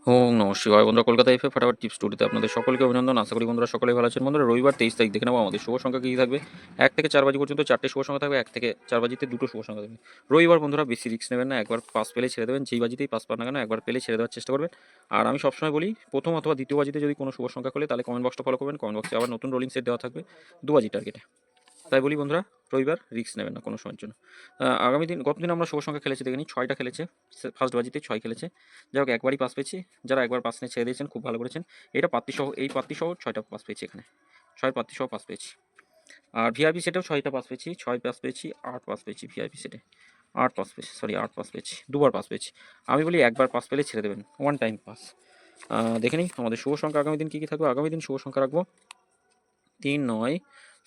ওম নমঃ শিবায়। বন্ধুরা, Kolkata FA ফাটাফাট tips স্টুডিওতে আপনাদের সকলকে অভিনন্দন। আশা করি বন্ধুরা সকলেই ভালো আছেন। বন্ধুরা, রবিবার 23 তারিখ দেখে নেবো আমাদের শুভ সংখ্যা কী থাকবে। 1 থেকে 4 বাজি পর্যন্ত 4টে শুভ সংখ্যা থাকবে, 1 থেকে 4 বাজিতে 2টো শুভ সংখ্যা থাকবে। রবিবার বন্ধুরা বেশি রিস্ক নেবেন না, একবার পাস পেলে ছেড়ে দেবেন। যেই বাজিতেই পাস পান না কেন একবার পেলে ছেড়ে দেওয়ার চেষ্টা করবেন। আর আমি সবসময় বলি, প্রথম অথবা দ্বিতীয় বাজিতে যদি কোনো শুভ সংখ্যা খোলে তাহলে কমেন্ট বক্সটা ফলো করবেন। কমেন্ট বক্সে আবার নতুন রোলিং সেট দেওয়া থাকবে 2 বাজি টার্গেটে। তাই বলি বন্ধুরা, রবিবার রিস্ক নেবেন না কোনো সময়ের জন্য। আগামী দিন গতদিন আমরা শুভ সংখ্যা খেলেছি দেখে নিই। 6টা খেলেছে, ফার্স্ট বাজিতে 6 খেলেছে। যাই হোক, একবারই পাস পেয়েছি। যারা একবার পাস নিয়ে ছেড়ে দিয়েছেন খুব ভালো করেছেন। এটা পাত্তিসহ, এই পাত্তিসহ 6টা পাস পেয়েছি এখানে। 6 পাত্তিসহ পাস পেয়েছি। আর ভিআইপি সেটেও 6টা পাস পেয়েছি, 6 পাস পেয়েছি, 8 পাস পেয়েছি ভিআইপি সেটে। 8 পাস পেয়েছি, সরি 8 পাস পেয়েছি, দুবার পাস পেয়েছি। আমি বলি একবার পাস পেলে ছেড়ে দেবেন, ওয়ান টাইম পাস। দেখে নিই আমাদের শুভ সংখ্যা আগামী দিন কী কী থাকবে। আগামী দিন শুভ সংখ্যা রাখবো 3, 9,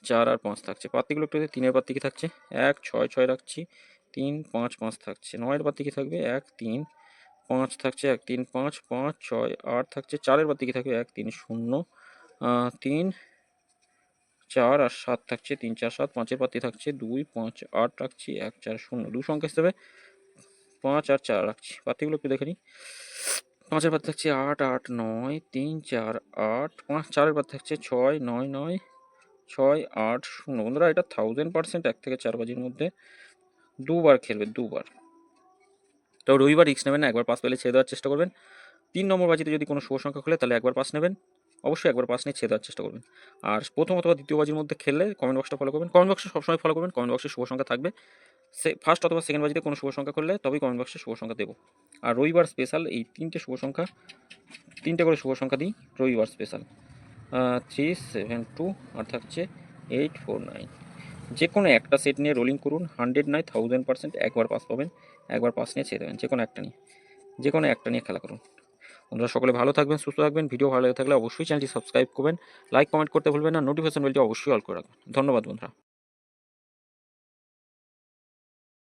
4 আর 5 থাকছে। পাত্তিগুলো একটু 3-এর পাত্তি কি থাকছে 1, 6, 6 রাখছি, 3, 5, 5 থাকছে। 9-এর পাত্তি কি থাকবে 1, 3, 5 থাকছে, 1, 3, 5, 5, 6, 8 থাকছে। 4-এর পাত্তি কি থাকবে 1, 3, 0, 3, 4 আর 7 থাকছে, 3, 4, 7। 5-এর পাত্তি থাকছে 2, 5, 8 রাখছি, 1, 4, 0। 2 সংখ্যা হিসেবে 5 আর 4 রাখছি। পাত্তিগুলো একটু দেখে নিই। 5-এর পাত্তি থাকছে 8, 8, 9, 3, 4, 8, 5। 4-এর পাত্তি থাকছে 6, 9, 9, 6, 8, 0। বন্ধুরা, এটা 1000% 1 থেকে 4 বাজির মধ্যে দুবার খেলবে, দুবার। তো রবিবার রিস্ক নেবেন না, একবার পাস পেলে ছেড়ে দেওয়ার চেষ্টা করবেন। 3 নম্বর বাজিতে যদি কোনো শুভ সংখ্যা খোলে তাহলে একবার পাস নেবেন, অবশ্যই একবার পাস নিয়ে ছেড়ে দেওয়ার চেষ্টা করবেন। আর প্রথম অথবা দ্বিতীয় বাজির মধ্যে খেললে কমেন্ট বক্সটা ফলো করবেন। কমেন্ট বক্সে সবসময় ফলো করবেন, কমেন্ট বক্সে শুভ সংখ্যা থাকবে। ফার্স্ট অথবা সেকেন্ড বাজিতে কোনো শুভ সংখ্যা করলে তবেই কমেন্ট বক্সে শুভ সংখ্যা দেবো। আর রবিবার স্পেশাল এই 3টে শুভ সংখ্যা, 3টে করে শুভ সংখ্যা দিই রবিবার স্পেশাল। 3, 7, 2 আর থাকছে 8, 4, 9। যে কোনো একটা সেট নিয়ে রোলিং করুন, 100 নয় 1000%। একবার পাস পাবেন, একবার পাস নিয়ে ছেড়ে দেবেন। যে কোনো একটা নিয়ে, যে কোনো একটা নিয়ে খেলা করুন। বন্ধুরা, সকলে ভালো থাকবেন, সুস্থ থাকবেন। ভিডিও ভালো লেগে থাকলে অবশ্যই চ্যানেলটি সাবস্ক্রাইব করবেন, লাইক কমেন্ট করতে ভুলবেন না, নোটিফিকেশন বেলটি অবশ্যই অল করে রাখবেন। ধন্যবাদ বন্ধুরা।